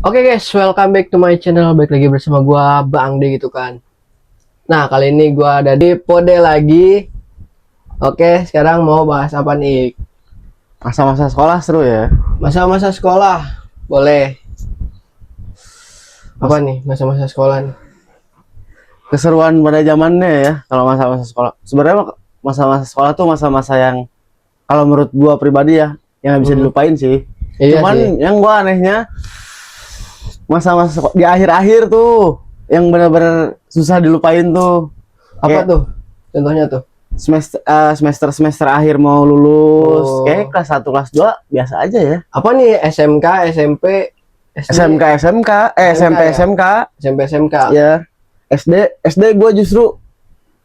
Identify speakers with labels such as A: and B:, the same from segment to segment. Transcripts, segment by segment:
A: Oke guys, welcome back to my channel. Balik lagi bersama gua Bang D gitu kan. Nah, kali ini gua ada di Pode lagi. Oke, sekarang mau bahas apa nih?
B: Masa-masa sekolah seru ya.
A: Masa-masa sekolah. Boleh. Apa nih masa-masa sekolah nih?
B: Keseruan pada zamannya ya. Kalau masa-masa sekolah, sebenarnya masa-masa sekolah tuh masa-masa yang kalau menurut gua pribadi ya, yang nggak bisa dilupain sih.
A: Iya
B: Cuman
A: sih.
B: yang gua anehnya masa-masa di akhir-akhir tuh yang benar-benar susah dilupain tuh.
A: Apa
B: Kayak
A: tuh? Contohnya tuh.
B: semester akhir mau lulus,
A: Oh.
B: kayak kelas 1 kelas 2 biasa aja ya.
A: Apa nih SMK, SMP, SD,
B: SMK, SMP
A: ya?
B: SMK
A: SMP, SMK.
B: ya. SD gua justru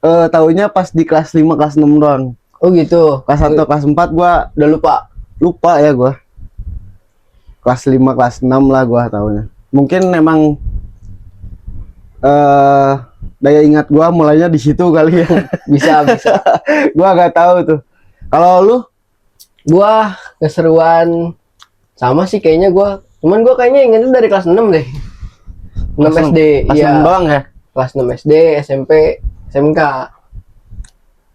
B: tahunya pas di kelas 5 kelas 6 doang.
A: Oh gitu.
B: Kelas 1 kelas 4 gua
A: Udah lupa.
B: lupa ya gua. Kelas 5 kelas 6 lah gua tahunya. Mungkin memang daya ingat gua mulainya di situ kali ya.
A: Bisa.
B: Gua gak tahu tuh. Kalau lu
A: Gua keseruan sama sih kayaknya gua. Cuman gua kayaknya ingetnya dari kelas 6 deh. 6 SD.
B: kelas
A: Iya.
B: 6 doang ya
A: Kelas 6 SD, SMP, SMK.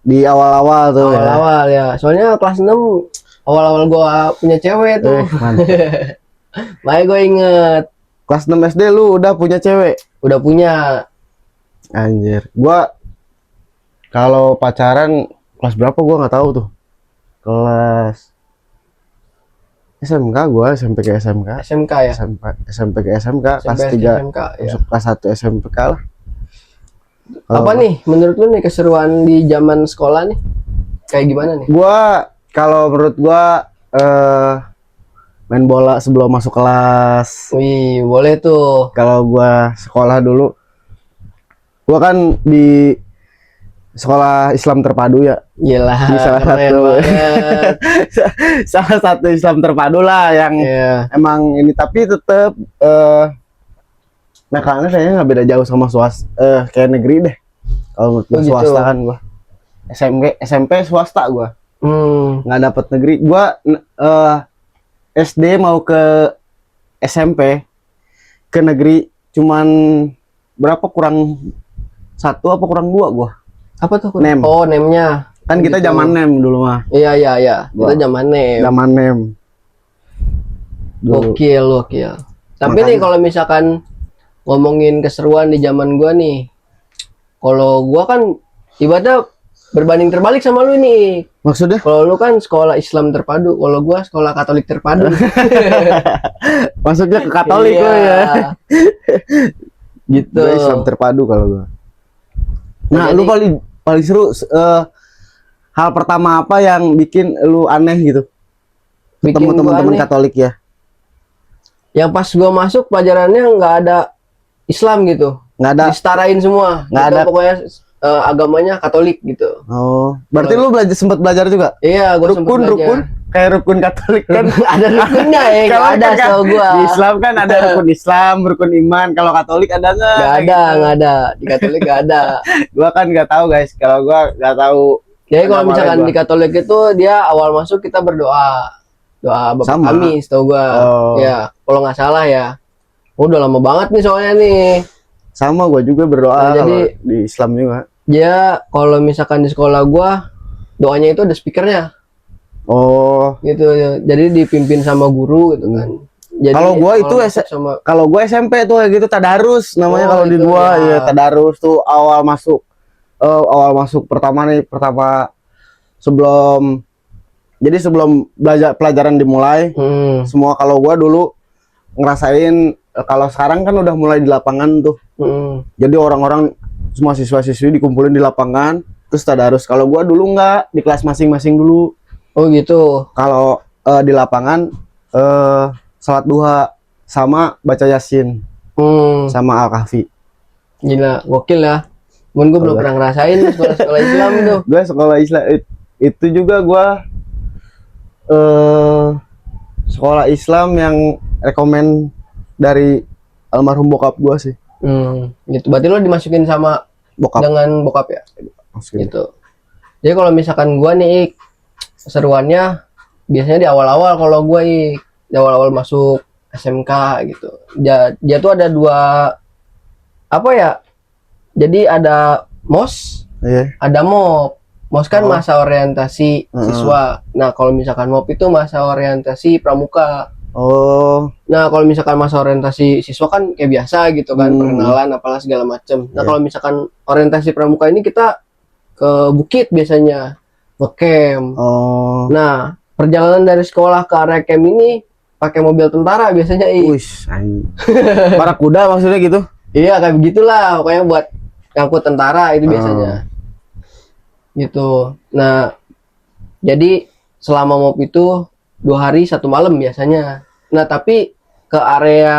B: di awal-awal tuh ya.
A: Awal-awal ya. Soalnya kelas 6 awal-awal gua punya cewek tuh.
B: Mantap.
A: Makanya gua inget
B: Kelas 6 SD lu udah punya cewek.
A: udah punya.
B: Anjir. Gua kalau pacaran kelas berapa gua nggak tahu tuh. Kelas SMK gua SMP ke SMK.
A: SMK ya.
B: SMP ke SMK kelas
A: SMP
B: 3
A: SMK ya.
B: masuk kelas 1 SMK lah.
A: Apa nih menurut lu nih keseruan di zaman sekolah nih? Kayak gimana nih?
B: Gua kalau menurut gua main bola sebelum masuk kelas.
A: Wih, boleh tuh.
B: Kalau gua sekolah dulu, gua kan di sekolah Islam terpadu ya.
A: Gila,
B: Di salah
A: keren
B: satu
A: banget.
B: salah satu Islam terpadu lah yang
A: Iya.
B: emang ini, tapi tetep nakalnya kayaknya nggak beda jauh sama kayak negeri deh. Kalau menurut gua
A: Oh, gitu.
B: swasta kan gua. SMP swasta gua. Nggak dapet negeri. Gua SD mau ke SMP ke negeri cuman berapa, kurang 1 apa kurang 2 gua.
A: Apa tuh?
B: Nem.
A: Oh, nemnya.
B: Kan kita
A: Gitu.
B: zaman nem dulu mah.
A: Iya. Kita
B: Wah.
A: zaman nem.
B: Zaman nem. Dulu.
A: Gokil. Tapi
B: Makanya.
A: nih kalau misalkan ngomongin keseruan di zaman gua nih. Kalau gua kan ibaratnya berbanding terbalik sama lu nih.
B: Maksudnya?
A: Kalau lu kan sekolah Islam terpadu, kalau gua sekolah Katolik terpadu.
B: Maksudnya ke Katolik
A: Iya.
B: lo ya.
A: Gitu.
B: Gua Islam terpadu kalau gua. Nah,
A: Jadi-
B: lu paling seru hal pertama apa yang bikin lu aneh gitu?
A: Bikin
B: Ketemu
A: gua
B: teman-teman
A: aneh.
B: Katolik ya.
A: Yang pas gua masuk pelajarannya nggak ada Islam gitu.
B: Nggak ada.
A: Disetarain semua.
B: Nggak
A: Gitu,
B: ada.
A: pokoknya agamanya Katolik gitu.
B: Oh, berarti lu sempat belajar juga?
A: Iya, gua sempet belajar.
B: Rukun kayak rukun Katolik kan.
A: Ada rukunnya ya, nggak
B: Kalau
A: ada
B: kan
A: setahu gua.
B: Di Islam kan ada rukun Islam, rukun iman. Kalau Katolik ada nggak?
A: Nggak ada. Di Katolik nggak ada.
B: Gua kan nggak tahu guys. Kalau gua nggak tahu.
A: Jadi kalau
B: Agama
A: misalkan
B: gua.
A: di Katolik itu dia awal masuk kita berdoa. Doa Bapa
B: Sama.
A: Kami setahu gua.
B: Oh.
A: Ya, kalau nggak salah ya. Udah lama banget nih soalnya nih.
B: Sama gua juga berdoa
A: Nah,
B: kalau
A: jadi-
B: di Islam juga.
A: Dia kalau misalkan di sekolah gua doanya itu ada speakernya
B: Oh,
A: gitu ya. Jadi dipimpin sama guru gitu kan. Jadi
B: Kalau gua
A: awal
B: itu
A: masuk sama
B: kalau gue SMP tuh kayak gitu tadarus namanya.
A: Oh,
B: Kalau di
A: itu
B: gua
A: ya.
B: ya tadarus tuh awal masuk pertama sebelum sebelum belajar pelajaran dimulai semua. Kalau gua dulu ngerasain kalau sekarang kan udah mulai di lapangan tuh. Jadi orang-orang semua siswa-siswi dikumpulin di lapangan terus tadarus. Kalau gua dulu nggak, di kelas masing-masing dulu.
A: Oh gitu.
B: Kalau di lapangan salat duha sama baca yasin sama al-kahfi.
A: Gila, gokil ya. Mungkin gue belum pernah ngerasain sekolah-sekolah Islam tuh.
B: Gue sekolah Islam itu juga gue sekolah Islam yang rekomen dari almarhum bokap gue sih.
A: Gitu. Berarti lo dimasukin sama
B: Bokap.
A: dengan bokap ya?
B: Masukin.
A: Gitu. Jadi kalau misalkan gua nih Ik, seruannya biasanya di awal-awal kalau gua di awal-awal masuk SMK gitu. Dia tuh ada dua apa ya? Jadi ada MOS,
B: Iya.
A: ada MOP. MOS kan
B: Oh.
A: masa orientasi siswa. Nah, kalau misalkan MOP itu masa orientasi pramuka.
B: Oh.
A: Nah, kalau misalkan masa orientasi siswa kan kayak biasa gitu kan, perkenalan apalah segala macem. Nah,
B: Iya.
A: kalau misalkan orientasi pramuka ini kita ke bukit biasanya, ngecamp.
B: Oh.
A: Nah, perjalanan dari sekolah ke area camp ini pakai mobil tentara biasanya.
B: Wih, anjing. Barakuda maksudnya gitu.
A: Iya, kayak begitulah, pokoknya buat ngangkut tentara itu biasanya. Gitu. Nah, jadi selama MOP itu 2 hari 1 malam biasanya. Nah, tapi ke area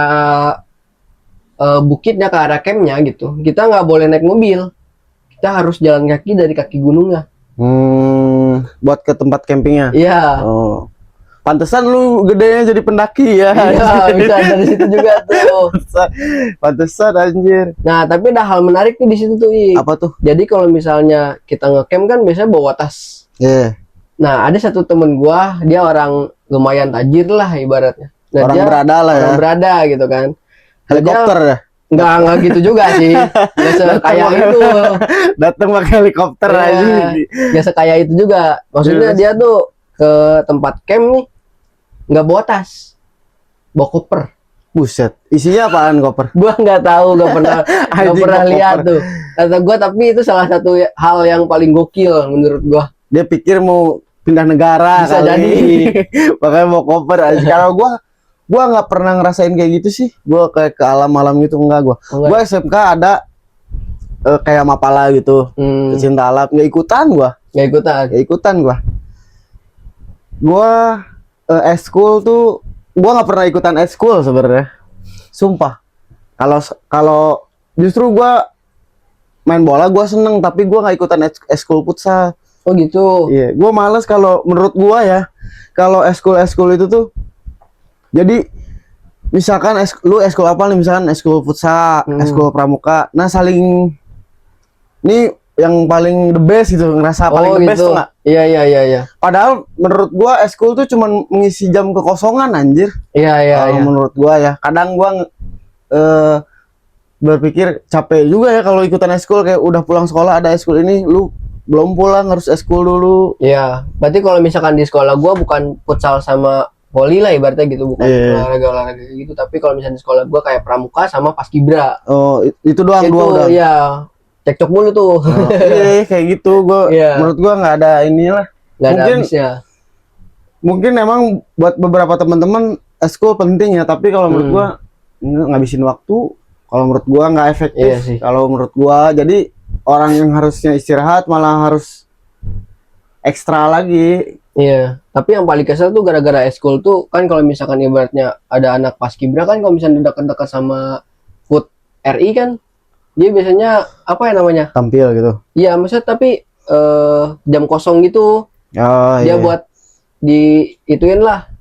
A: bukitnya, ke area campnya gitu, kita nggak boleh naik mobil. Kita harus jalan kaki dari kaki gunungnya.
B: Buat ke tempat campingnya.
A: Iya.
B: Oh. Pantesan lu gedenya jadi pendaki ya.
A: Iya, bisa dari situ juga tuh.
B: Pantesan anjir.
A: Nah, tapi ada hal menarik tuh di situ tuh,
B: Apa tuh?
A: Jadi kalau misalnya kita ngecamp kan biasanya bawa tas.
B: Iya.
A: Nah, ada satu temen gua, dia orang lumayan tajir lah ibaratnya. Nah,
B: Orang
A: dia
B: berada lah ya.
A: orang berada gitu kan. Nah,
B: Helikopter ya.
A: Nggak gitu juga sih. Nggak sekaya itu.
B: Datang pakai helikopter
A: Iya,
B: aja.
A: nggak sekaya itu juga. Maksudnya
B: Terus?
A: dia tuh ke tempat camp nih, nggak bawa tas, bawa koper.
B: Buset. Isinya apaan koper?
A: Gua nggak tahu, nggak pernah
B: Anjing, bawa
A: lihat
B: koper.
A: tuh. Kata gua, tapi itu salah satu hal yang paling gokil menurut gua.
B: Dia pikir mau pindah negara
A: Bisa
B: kali.
A: jadi.
B: Makanya mau koper aja. Kalau gua nggak pernah ngerasain kayak gitu sih. Gua kayak ke alam-alam gitu enggak gua.
A: Enggak.
B: Gua SMK ada kayak Mapala gitu. Pecinta alam, nggak ikutan gua.
A: Nggak ikutan.
B: Nggak ikutan gua. Gua eskul tuh gua nggak pernah ikutan eskul sebenarnya. Sumpah. Kalau justru gua main bola gua seneng, tapi gua nggak ikutan eskul futsal.
A: Oh gitu.
B: Iya, gua males kalau menurut gua ya. Kalau eskul itu tuh jadi misalkan lu eskul apa nih, misalkan eskul futsal, eskul pramuka. Nah, saling nih yang paling the best gitu, ngerasa paling the best tuh nggak?
A: Iya.
B: Padahal menurut gua eskul tuh cuman mengisi jam kekosongan anjir.
A: Iya.
B: Kalau menurut gua ya, kadang gua berpikir capek juga ya kalau ikutan eskul, kayak udah pulang sekolah ada eskul ini, lu belum pulang harus eskul dulu.
A: Iya. Berarti kalau misalkan di sekolah gua bukan futsal sama voli lah ibaratnya gitu, bukan olahraga gitu, tapi kalau misalnya di sekolah gua kayak pramuka sama paskibra.
B: Oh, itu doang,
A: Itu
B: dua udah.
A: iya. Cekcok mulu tuh.
B: Iya, kayak gitu. Menurut gua nggak ada inilah.
A: Nggak ada
B: Mungkin
A: habisnya.
B: mungkin emang buat beberapa teman-teman eskul penting ya, tapi kalau menurut gua ngabisin waktu. Kalau menurut gua nggak efektif.
A: Iya sih.
B: Kalau menurut gua, jadi orang yang harusnya istirahat malah harus ekstra lagi.
A: Iya. Tapi yang paling kesel tuh gara-gara eskul tuh kan, kalau misalkan ibaratnya ada anak paskibra kan, kalau misalnya dekat-dekat sama HUT RI kan, dia biasanya apa ya namanya?
B: Tampil gitu.
A: Iya, maksudnya tapi jam kosong gitu.
B: Oh,
A: Dia
B: iya.
A: buat di ituin lah.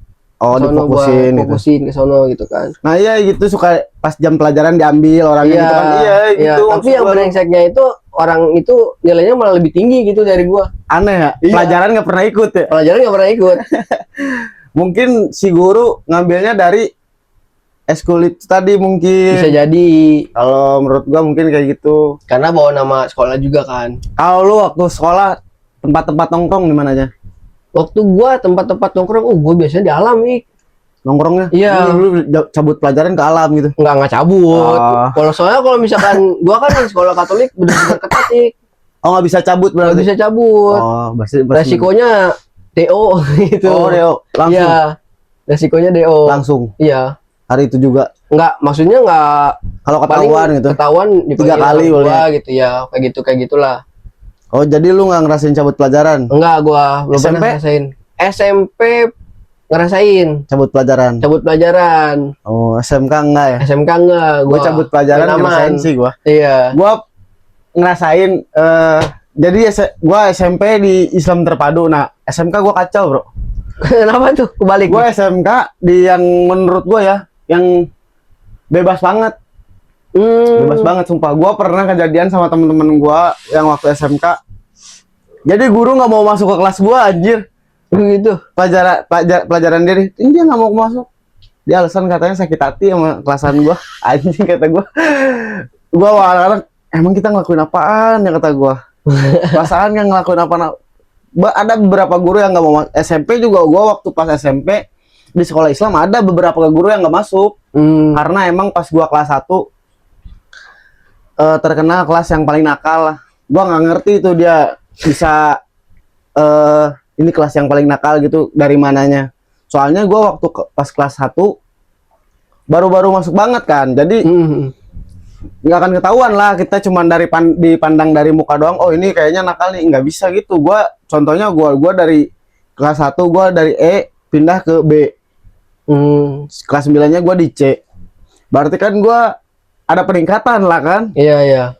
B: Oh,
A: Kesono
B: difokusin
A: buat
B: gitu.
A: fokusin ke sono gitu kan.
B: Nah, iya gitu, suka pas jam pelajaran diambil orangnya gitu kan. Iya, gitu.
A: Tapi
B: maksud
A: yang
B: gua.
A: brengseknya itu orang itu nilainya malah lebih tinggi gitu dari gua.
B: Aneh ya.
A: Iya.
B: Pelajaran nggak pernah ikut ya.
A: Pelajaran nggak pernah ikut.
B: Mungkin si guru ngambilnya dari eskul itu tadi mungkin.
A: Bisa jadi
B: Kalau menurut gua mungkin kayak gitu.
A: karena bawa nama sekolah juga kan.
B: Kalau lu waktu sekolah tempat-tempat nongkrong di mana aja?
A: Waktu gua tempat-tempat nongkrong, gua biasanya di alam nih.
B: Nongkrongnya?
A: Iya.
B: Lu cabut pelajaran ke alam gitu.
A: Nggak cabut.
B: Oh.
A: Kalau soalnya kalau misalkan gua kan di sekolah Katolik benar-benar ketat nih.
B: Oh, nggak bisa cabut
A: Nggak
B: berarti.
A: bisa cabut.
B: Oh,
A: Resikonya DO gitu.
B: Oh, Deo, langsung.
A: Iya. Resikonya DO.
B: Langsung.
A: Iya.
B: Hari itu juga.
A: Nggak, maksudnya nggak
B: Kalau
A: paling
B: ketahuan gitu.
A: Ketahuan
B: 3 kali
A: gua
B: boleh.
A: gitu ya. Kayak gitulah.
B: Oh, jadi lu nggak ngerasain cabut pelajaran?
A: Enggak, gua belum pernah
B: SMP?
A: ngerasain. SMP ngerasain
B: Cabut pelajaran.
A: cabut pelajaran.
B: Oh, SMK enggak ya?
A: SMK enggak,
B: Gua cabut pelajaran
A: main aman.
B: ngerasain sih gua.
A: Iya.
B: Gua ngerasain jadi gua SMP di Islam Terpadu. Nah, SMK gua kacau, Bro.
A: Kenapa tuh kebalik?
B: Gua SMK di yang menurut gua ya, yang bebas banget. Bebas banget sumpah. Gua pernah kejadian sama temen-temen gua yang waktu SMK. Jadi guru nggak mau masuk ke kelas gua, anjir.
A: Gitu.
B: Pelajaran dia nih, ini dia nggak mau masuk. Dia alasan katanya sakit hati sama kelasan gua. Anjing kata gua. Gua awal-awal emang kita ngelakuin apaan ya kata gua. Perasaan nggak ngelakuin apa. Ada beberapa guru yang nggak mau SMP juga. Gua waktu pas SMP di sekolah Islam ada beberapa guru yang nggak masuk. Karena emang pas gua kelas 1 terkenal kelas yang paling nakal. Gua nggak ngerti itu dia bisa ini kelas yang paling nakal gitu dari mananya. Soalnya gue waktu pas kelas 1 baru-baru masuk banget kan, jadi nggak akan ketahuan lah, kita cuman dipandang dari muka doang. Oh ini kayaknya nakal nih, nggak bisa gitu. Contohnya gue dari kelas 1 gue dari E pindah ke B, kelas 9-nya gue di C, berarti kan gue ada peningkatan lah kan.
A: Iya.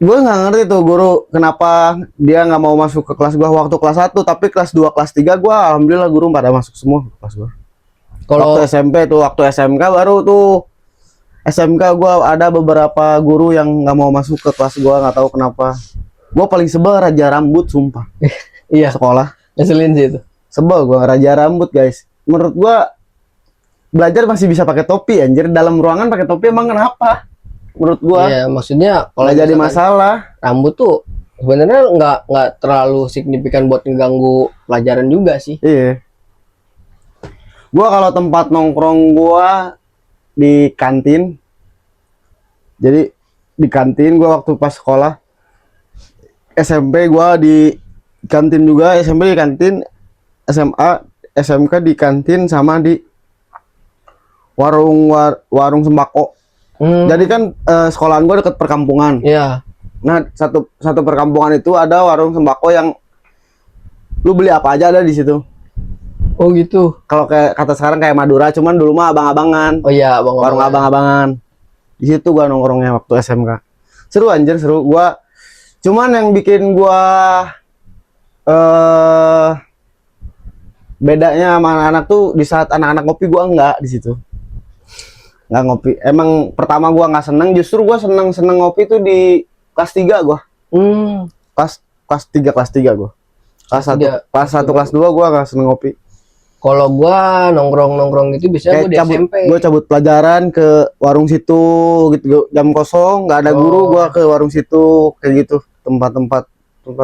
B: Gue nggak ngerti tuh guru kenapa dia nggak mau masuk ke kelas gue waktu kelas 1, tapi kelas 2, kelas 3 gue alhamdulillah guru pada masuk semua ke kelas gue.
A: Kalau
B: waktu SMP tuh, waktu SMK baru tuh, SMK gue ada beberapa guru yang nggak mau masuk ke kelas gue, nggak tahu kenapa. Gue paling sebel raja rambut, sumpah.
A: iya,
B: Sekolah
A: ngeselin sih itu.
B: sebel gue raja rambut guys. Menurut gue belajar masih bisa pakai topi, anjir. Dalam ruangan pakai topi emang kenapa? Menurut gua
A: Iya, maksudnya
B: kalau jadi
A: misalkan
B: masalah.
A: rambut tuh sebenarnya nggak terlalu signifikan buat mengganggu pelajaran juga sih.
B: Iya. Gua kalau tempat nongkrong gua di kantin. Jadi di kantin gua waktu pas sekolah SMP gua di kantin juga, SMP di kantin, SMA, SMK di kantin sama di warung sembako. Jadi kan sekolahan gue deket perkampungan.
A: Iya.
B: Nah satu perkampungan itu ada warung sembako yang lu beli apa aja ada di situ.
A: Oh gitu.
B: Kalau kayak kata sekarang kayak Madura, cuman dulu mah abang-abangan.
A: Oh iya,
B: Warung abang-abangan. Di situ gua nongkrongnya waktu SMK. Seru anjir, seru. Cuman yang bikin gua bedanya sama anak-anak tuh di saat anak-anak ngopi gua enggak di situ. Nggak ngopi. Emang pertama gua nggak seneng, justru gua seneng ngopi tuh di kelas 3 gua. Kelas 3 gua. Kelas 1 kelas 2 gua nggak seneng ngopi.
A: Kalau gua nongkrong itu biasanya gua di SMP.
B: Gua cabut pelajaran ke warung situ gitu, jam kosong nggak ada guru, gua ke warung situ kayak gitu, tempat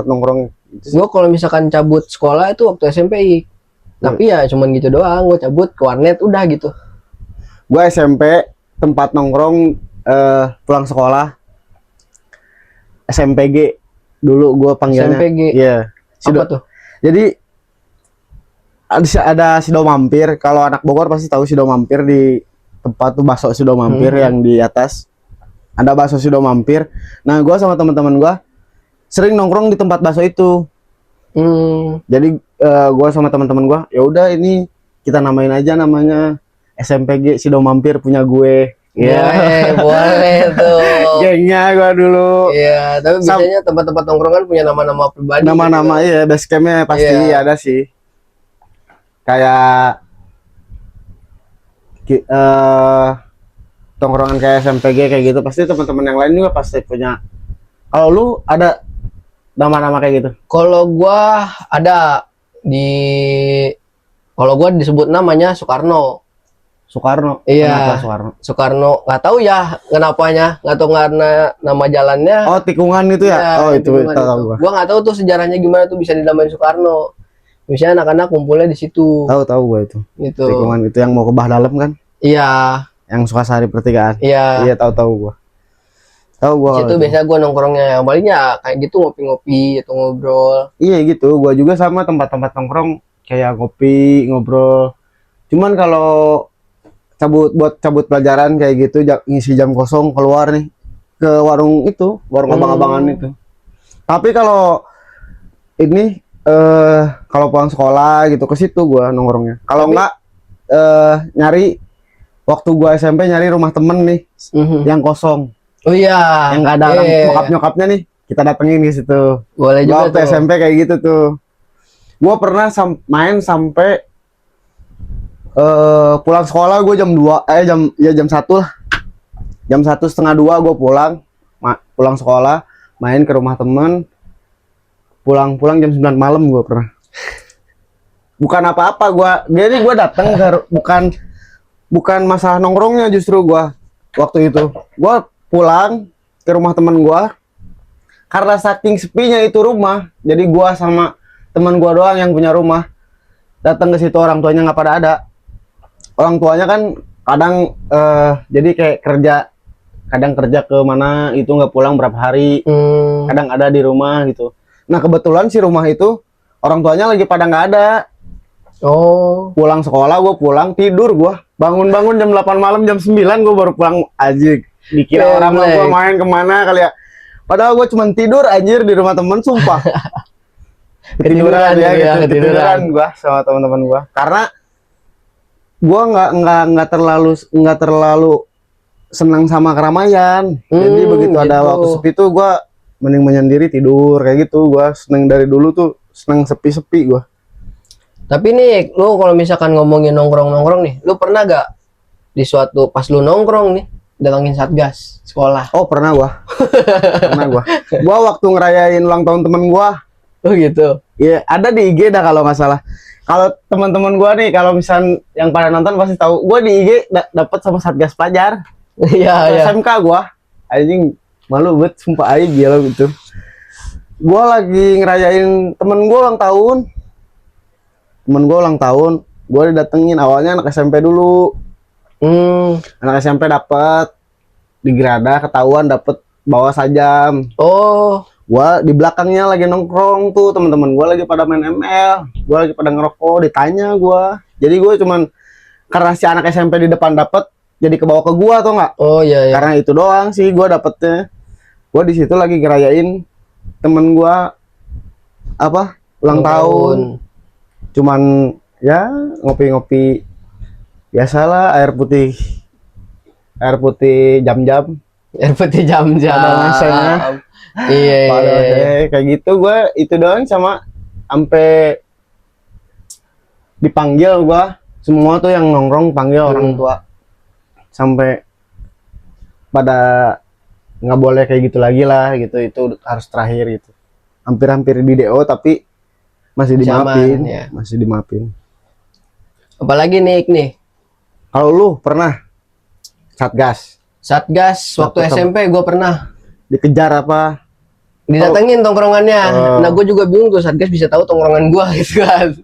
B: nongkrong gitu.
A: Gua kalau misalkan cabut sekolah itu waktu SMP. Tapi ya cuman gitu doang, gua cabut ke warnet udah gitu.
B: Gua SMP tempat nongkrong pulang sekolah SMPG dulu gua panggilnya.
A: SMPG.
B: Iya.
A: Apa tuh?
B: Jadi ada Sido Mampir. Kalau anak Bogor pasti tahu Sido Mampir, di tempat tuh bakso Sido Mampir yang di atas. Ada bakso Sido Mampir. Nah, gua sama teman-teman gua sering nongkrong di tempat bakso itu. Jadi gua sama teman-teman gua, ya udah ini kita namain aja namanya SMPG Sido Mampir punya gue.
A: Ya, boleh tuh.
B: Gengnya gua dulu.
A: Iya, tapi biasanya tempat-tempat nongkrongan punya nama-nama pribadi.
B: Nama-nama
A: gitu.
B: Iya, base campnya pasti ada sih. Kayak tongkrongan kayak SMPG kayak gitu, pasti teman-teman yang lain juga pasti punya. Kalau lu ada nama-nama kayak gitu?
A: Kalau gua ada kalau gua disebut namanya Soekarno. Iya.
B: Kenapa Soekarno?
A: Soekarno, nggak tahu ya kenapanya, nggak tahu karena nama jalannya.
B: Oh, tikungan itu ya?
A: Iya,
B: Oh, itu tahu gua.
A: Gua nggak tahu tuh sejarahnya gimana tuh bisa dinamain Soekarno. Misalnya anak-anak kumpulnya di situ.
B: Tahu gua itu.
A: Gitu.
B: Tikungan itu yang mau ke bah dalam kan?
A: Iya.
B: Yang Sukasari Pertigaan.
A: Iya.
B: Iya, tahu gua. Tahu gua.
A: Itu biasa gua nongkrongnya yang paling ya kayak gitu, ngopi-ngopi atau ngobrol.
B: Iya gitu, gua juga sama tempat-tempat nongkrong kayak ngopi, ngobrol. Cuman kalau cabut pelajaran kayak gitu, ngisi jam kosong keluar nih ke warung itu, warung abang-abangan itu. Tapi kalau ini kalau pulang sekolah gitu ke situ gua nongkrongnya. Kalau enggak nyari waktu gua SMP nyari rumah temen nih yang kosong.
A: Oh iya.
B: Yang nggak ada orang nyokap-nyokapnya nih, kita datengin ke situ.
A: Boleh juga
B: waktu
A: tuh.
B: SMP kayak gitu tuh. Gua pernah main sampai pulang sekolah gue jam 2 jam 1 lah. Jam 1:30 gue pulang sekolah, main ke rumah temen. Pulang jam 9 malam gue pernah. bukan apa-apa gua. Jadi gua datang bukan masalah nongkrongnya, justru gua waktu itu gua pulang ke rumah teman gua karena saking sepinya itu rumah. Jadi gua sama teman gua doang yang punya rumah. Datang ke situ, orang tuanya nggak pada ada. Orang tuanya kan kadang jadi kayak kadang kerja ke mana itu, nggak pulang berapa hari, kadang ada di rumah gitu. Nah kebetulan si rumah itu orang tuanya lagi pada nggak ada.
A: Oh,
B: Pulang sekolah, gue pulang tidur, gue bangun jam 8 malam, jam 9 gue baru pulang. Anjir, dikira orang mah gue main kemana kali ya, padahal gue cuma tidur anjir di rumah temen, sumpah. Ketiduran ya, gitu. Ketiduran gue sama teman-teman gue, karena gue nggak terlalu senang sama keramaian. Jadi begitu
A: gitu.
B: ada waktu sepi tuh gue mending menyendiri tidur kayak gitu. Gue seneng dari dulu tuh, seneng sepi-sepi gue.
A: Tapi nih, lu kalau misalkan ngomongin nongkrong nih, lu pernah gak di suatu pas lu nongkrong nih datangin satgas sekolah?
B: Oh pernah gue. Pernah gue. Gue waktu ngerayain ulang tahun temen gue.
A: Oh gitu.
B: Iya, ada di IG dah kalau nggak salah. Kalau teman-teman gue nih, kalau misal yang pada nonton pasti tahu, gue di IG dapat sama satgas pelajar.
A: Iya, iya.
B: SMK gue, anjing malu banget, sumpah aja gila gitu. Gue lagi ngerayain temen gue ulang tahun. Gue didatengin, awalnya anak SMP dulu. Anak SMP dapat di Gerada, ketahuan dapat bawa sajam.
A: Oh,
B: Gua di belakangnya lagi nongkrong tuh, teman-teman gua lagi pada main ML, gua lagi pada ngerokok, ditanya gua. Jadi gua cuman karena si anak SMP di depan dapat, jadi kebawa ke gua tuh nggak?
A: oh iya, iya.
B: Karena itu doang sih gua dapetnya. Gua di situ lagi ngerayain temen gua ulang tahun. Cuman ya ngopi-ngopi biasalah, air putih jam-jam.
A: Air putih jam-jam.
B: Ada masanya.
A: Iya,
B: kayak gitu. Gue itu doang, sama sampai dipanggil gua, semua tuh yang nongkrong panggil orang tua, sampai pada nggak boleh kayak gitu lagi lah gitu, itu harus terakhir gitu. Hampir-hampir di DO tapi masih dimaafin,
A: ya.
B: masih dimaafin.
A: Apalagi nih.
B: Kalau lu pernah satgas
A: Waktu SMP gue pernah
B: dikejar apa?
A: didatengin tongkrongannya. Nah gue juga bingung tuh satgas bisa tahu tongkrongan gue gitu kan.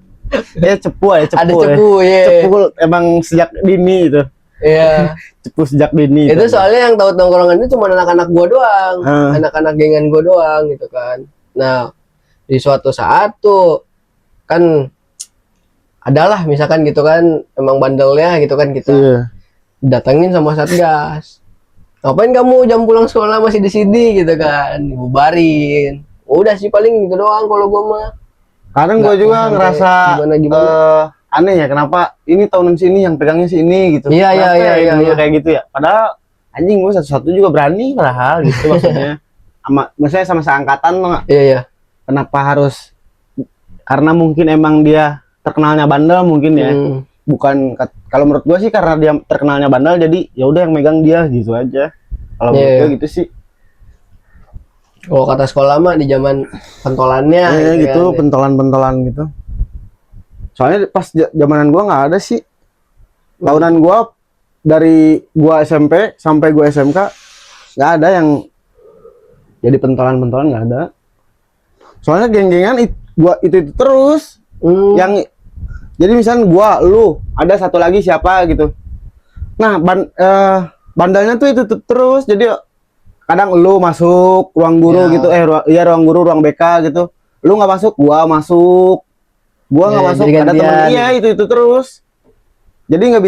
B: Cepu
A: Ada cepu ya.
B: Cepu emang sejak dini itu.
A: Iya.
B: Cepu sejak dini.
A: Itu soalnya yang tahu tongkrongan itu cuma anak-anak gue doang, anak-anak gengan gue doang gitu kan. Nah di suatu saat tuh kan adalah misalkan gitu kan, emang bandelnya gitu kan kita.
B: Iya.
A: Datengin sama satgas. Ngapain kamu jam pulang sekolah masih di sini gitu kan, dibubarin. Udah sih paling gitu doang kalau gua mah.
B: Kadang gua juga ngerasa
A: gimana.
B: Aneh ya, kenapa ini tahunan sini yang pegangnya sini gitu.
A: Iya.
B: Kayak gitu ya. Padahal anjing gua satu-satu juga berani padahal gitu maksudnya. Maksudnya sama seangkatan tuh nggak?
A: Iya.
B: Kenapa harus, karena mungkin emang dia terkenalnya bandel mungkin ya. Bukan, kalau menurut gua sih karena dia terkenalnya bandel, jadi ya udah yang megang dia gitu aja. Kalau menurut gua gitu sih.
A: Kalau kata sekolah mah di zaman pentolannya
B: gitu kan, pentolan gitu. Soalnya pas zamanan gua nggak ada sih. Tahunan gua dari gua SMP sampai gua SMK nggak ada yang jadi pentolan nggak ada. Soalnya geng-gengan gua itu terus. Yang jadi misalnya gua, lu, ada satu lagi siapa gitu. Nah, bandalnya tuh itu terus. Jadi kadang lu masuk ruang guru gitu, ruang guru, ruang BK gitu. Lu nggak masuk, gua masuk. Gua nggak masuk, ada temen. Itu terus. Jadi nggak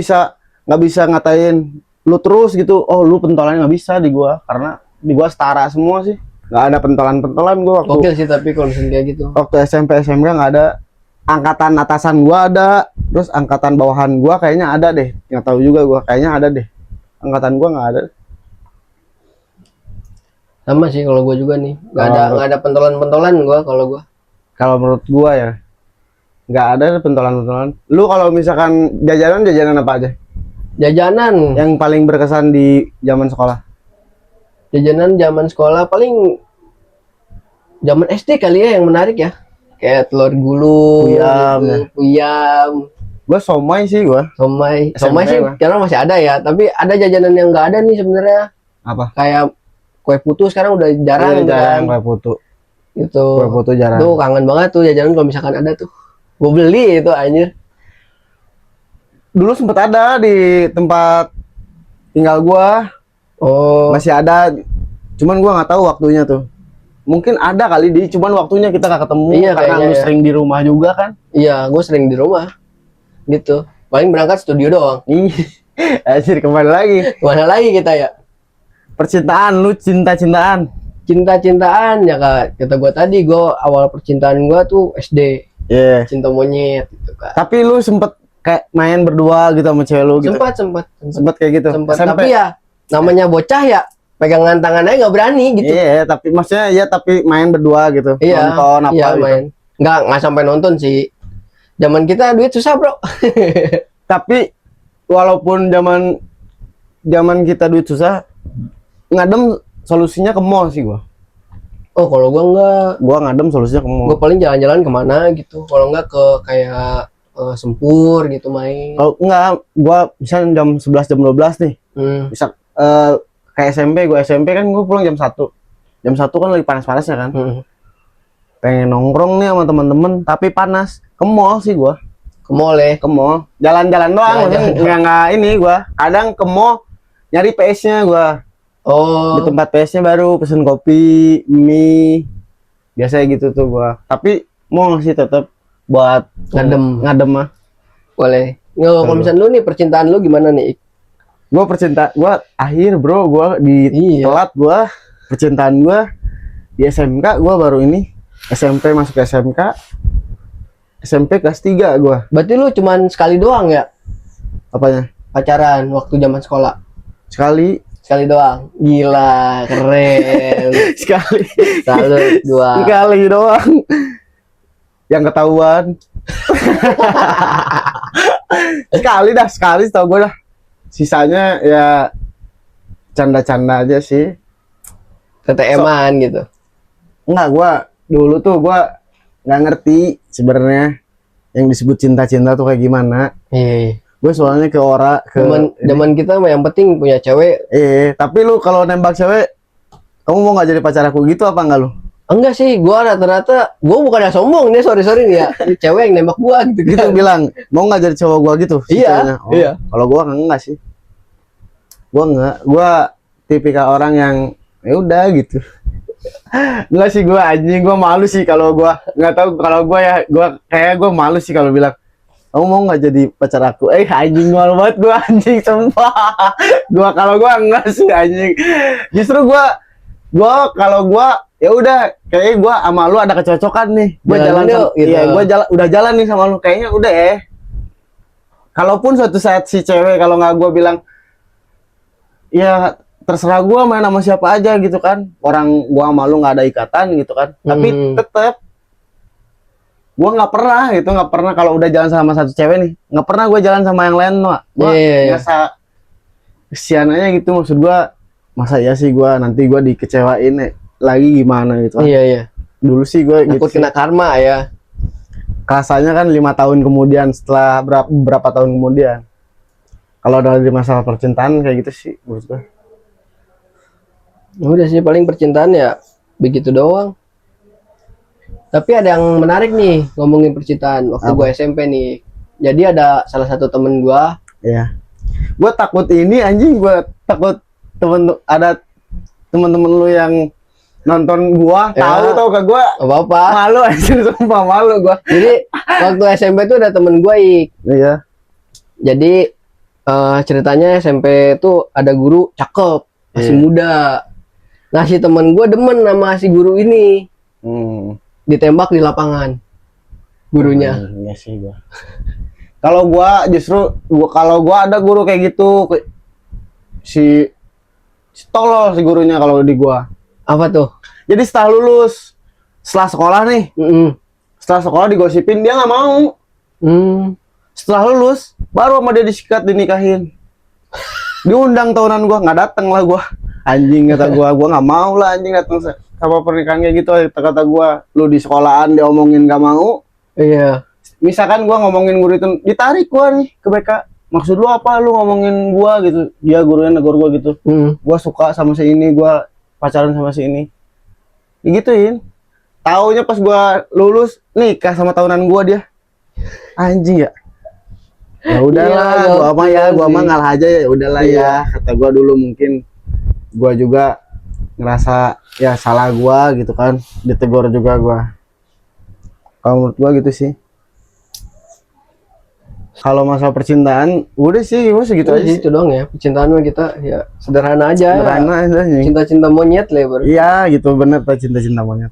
B: bisa ngatain lu terus gitu. Oh, lu pentolannya nggak bisa di gua, karena di gua setara semua sih. Nggak ada pentolan gua waktu.
A: Oke sih, tapi kalau misalnya kayak gitu.
B: Waktu SMP SMK nggak ada. Angkatan atasan gua ada, terus angkatan bawahan gua kayaknya ada deh, nggak tahu juga gua, kayaknya ada deh. Angkatan gua nggak ada.
A: Sama sih kalau gua juga nih, nggak ada pentolan gua kalau gua.
B: Kalau menurut gua ya nggak ada pentolan. Lu kalau misalkan jajanan apa aja?
A: Jajanan
B: yang paling berkesan di zaman sekolah?
A: Jajanan zaman sekolah paling zaman SD kali ya yang menarik ya. kayak telur gulung,
B: Puyam,
A: gitu, puyam,
B: Gua somai sih gua.
A: somai.
B: SMP
A: Somai sih
B: mah.
A: sekarang masih ada ya, tapi ada jajanan yang nggak ada nih sebenarnya.
B: Apa?
A: Kayak kue putu sekarang udah jarang
B: Iya,
A: gitu
B: jarang
A: kan.
B: kue putu.
A: Gitu.
B: Kue putu jarang.
A: Tuh kangen banget tuh jajanan kalau misalkan ada tuh. Gue beli itu anjir.
B: Dulu sempet ada di tempat tinggal gua,
A: Oh,
B: masih ada. Cuman gua nggak tahu waktunya tuh. Mungkin ada kali di, cuman waktunya kita nggak ketemu
A: Iya,
B: karena
A: kayaknya
B: lu
A: ya.
B: sering di rumah juga kan.
A: iya, gue sering di rumah. Gitu. Paling berangkat studio doang.
B: Ih, anjir kembali lagi.
A: Kemana lagi kita ya?
B: Percintaan, lu cinta-cintaan.
A: Cinta-cintaan ya kak. Kata gue tadi, gue awal percintaan gue tuh SD.
B: Iya.
A: Cinta monyet gitu kak.
B: Tapi lu sempet kayak main berdua gitu sama cewek lu gitu.
A: Sempat.
B: Sempet kayak gitu.
A: Sempat.
B: SMP.
A: Tapi ya namanya bocah ya. Pegangan tangannya nggak berani gitu.
B: Iya, tapi maksudnya ya tapi main berdua gitu.
A: Iya,
B: Nonton apa
A: iya
B: gitu.
A: main. Nggak sampai nonton sih. Zaman kita duit susah bro.
B: Tapi walaupun zaman kita duit susah, ngadem solusinya ke mall sih gua.
A: Oh kalau gua nggak.
B: Gua ngadem solusinya ke mall.
A: Gue paling jalan-jalan kemana gitu. Kalau nggak ke kayak Sempur gitu main.
B: Kalau enggak, gua misalnya jam 11 jam 12 nih.
A: Hmm.
B: Bisa kayak SMP kan gua pulang jam 1. Jam 1 kan lagi panas-panasnya kan.
A: Hmm.
B: Pengen nongkrong nih sama teman-teman, tapi panas. Ke mall sih gua.
A: Ke mall ya.
B: Ke mall. Jalan-jalan doang,
A: Jalan-jalan
B: maksudnya enggak ini gua. Kadang ke mall nyari PS-nya gua. Di
A: Oh,
B: tempat PS-nya baru pesen kopi, mie. Biasanya gitu tuh gua. Tapi mau sih tetap buat ngadem mah.
A: boleh. Nggak, kalau misalnya lu nih percintaan lu gimana nih?
B: Gua akhir bro, gua di
A: Iya.
B: telat gua percintaan gua di SMK, gua baru ini SMP masuk SMK, SMP kelas 3 gua.
A: Berarti lu cuman sekali doang ya
B: Apanya?
A: pacaran waktu zaman sekolah?
B: Sekali
A: Sekali doang. Gila, keren.
B: sekali
A: Salut gua.
B: sekali doang yang ketahuan. sekali tau gue dah, sisanya ya canda-canda aja sih.
A: TTM-an gitu.
B: Enggak, gua dulu tuh gua nggak ngerti sebenarnya yang disebut cinta-cinta tuh kayak gimana.
A: Iya.
B: Gue soalnya ke
A: Zaman kita mah yang penting punya cewek.
B: tapi lu kalau nembak cewek, kamu mau nggak jadi pacar aku gitu apa enggak lu?
A: Enggak sih, gua rata-rata gua bukannya sombong nih, sorry nih ya. Cewek yang nembak gua gitu
B: Gitu bilang, mau nggak jadi cowok gua gitu? si
A: Iya,
B: ceweknya.
A: iya.
B: Kalau gua enggak sih. Gua tipikal orang yang ya udah gitu. Enggak sih, gua anjing, gua malu sih kalau gua nggak tahu, kalau gua ya gua malu sih kalau bilang kamu mau nggak jadi pacar aku? Anjing, malu banget gua anjing, sumpah. Kalau gua enggak sih anjing. Justru gua kalau gua ya udah kayaknya gua sama lu ada kecocokan nih. Gua
A: Jalan
B: jalan
A: yuk,
B: sama,
A: gitu.
B: iya, udah jalan nih sama lu, kayaknya udah ya. Kalaupun suatu saat si cewek kalau nggak gua bilang ya terserah gua main sama siapa aja gitu kan, orang gua sama lu nggak ada ikatan gitu kan, tapi tetep gua nggak pernah kalau udah jalan sama satu cewek nih, nggak pernah gua jalan sama yang lain, Mak. Gua
A: Iya.
B: ngerasa kesian aja gitu, maksud gua masa ya sih gua nanti gua dikecewain lagi gimana gitu kan.
A: Iya.
B: Dulu sih gua
A: Takut
B: gitu
A: kena karma ya.
B: rasanya kan 5 tahun kemudian, setelah berapa tahun kemudian, kalau dari masalah percintaan kayak gitu sih menurut gua.
A: Udah sih paling percintaan ya begitu doang. Tapi ada yang menarik nih ngomongin percintaan waktu
B: Apa?
A: gua SMP nih. Jadi ada salah satu temen gua.
B: Ya, gue takut ini anjing, gue takut ada temen-temen lu yang nonton gua
A: Ya.
B: tahu ke gua
A: Apa-apa.
B: malu anjir, sumpah malu gua.
A: Jadi waktu SMP tuh ada temen gua
B: Iya.
A: Jadi ceritanya SMP tuh ada guru cakep, masih
B: Iya.
A: muda. Nah si temen gua demen sama si guru ini. Ditembak di lapangan gurunya.
B: Iya sih gua. Kalau gua justru kalau gua ada guru kayak gitu, si tolol si gurunya kalau di gua.
A: Apa tuh?
B: Jadi setelah sekolah nih, setelah sekolah digosipin dia nggak mau. Setelah lulus baru sama dia disikat, dinikahin. Diundang tahunan gua, nggak dateng lah gua. Anjing, kata gua nggak mau lah anjing datang sama pernikahan kayak gitu, kata gua, lu di sekolahan diomongin gak mau.
A: Iya.
B: Misalkan gua ngomongin guru itu, ditarik gua nih ke BK. Maksud lu apa lu ngomongin gua gitu? Dia gurunya negor gua gitu. Gua suka sama si ini, gua pacaran sama si ini. Digituin. Taunya pas gua lulus nikah sama tahunan gua dia. Anjing ya. Ya udahlah,
A: Iya,
B: gua mah ngalah aja ya, udahlah
A: Iya.
B: ya. Kata gua dulu mungkin gua juga ngerasa ya salah gua gitu kan, ditegur juga gua. Kalau menurut gua gitu sih. Kalau masalah percintaan udah sih, gua segitu aja sih.
A: Itu dong ya, percintaan mah kita ya sederhana aja.
B: Sederhana aja nih.
A: Cinta-cinta monyet lah ya.
B: Iya gitu, bener tuh, cinta-cinta monyet.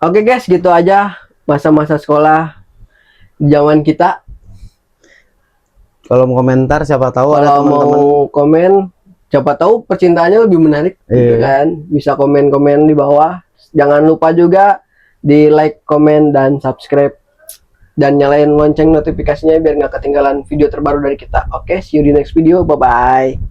A: Oke guys, gitu aja masa-masa sekolah di zaman kita.
B: Kalau mau komentar siapa tahu ada
A: Kalau
B: teman-teman.
A: mau komen, siapa tahu percintaannya lebih menarik, gitu
B: Iya.
A: kan? Bisa komen-komen di bawah. Jangan lupa juga di like, komen, dan subscribe. Dan nyalain lonceng notifikasinya biar nggak ketinggalan video terbaru dari kita. Oke, see you di next video. Bye-bye.